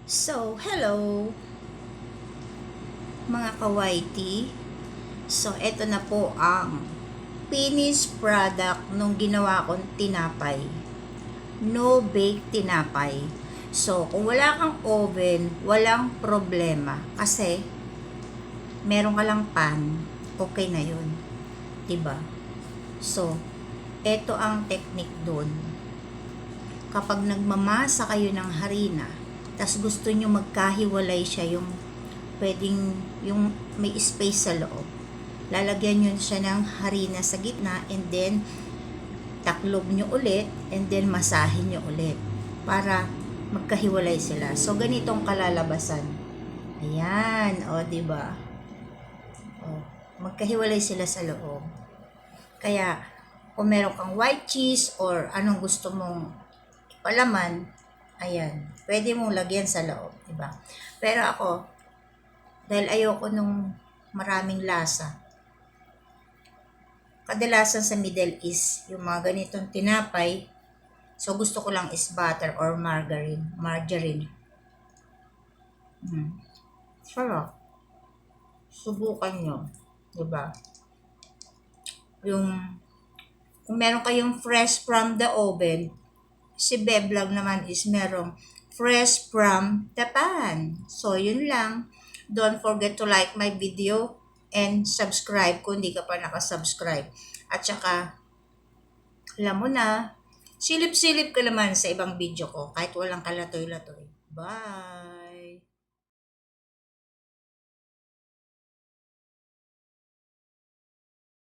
So, hello mga kawaiti. So, eto na po ang finished product nung ginawa kong tinapay. No bake tinapay. So, kung wala kang oven, walang problema. Kasi, meron ka lang pan, okay na yun. Diba? So, eto ang technique dun. Kapag nagmamasa kayo ng harina, tas gusto nyo magkahiwalay siya, yung pwedeng yung may space sa loob, lalagyan nyo siya ng harina sa gitna, and then taklob nyo ulit, and then masahin nyo ulit para magkahiwalay sila. So ganitong kalalabasan. Ayan, o diba, o, magkahiwalay sila sa loob. Kaya kung meron kang white cheese or anong gusto mong palaman, ayan, pwede mong lagyan sa loob, diba? Pero ako, dahil ayoko nung maraming lasa, kadalasan sa Middle East, yung mga ganitong tinapay, so gusto ko lang is butter or margarine. Sarap. Subukan nyo, diba? Yung, kung meron kayong fresh from the oven, si Beblog naman is merong fresh from the pan. So, yun lang. Don't forget to like my video and subscribe kung hindi ka pa nakasubscribe. At saka, alam mo na, silip-silip ka naman sa ibang video ko kahit walang kalatoy-latoy. Bye!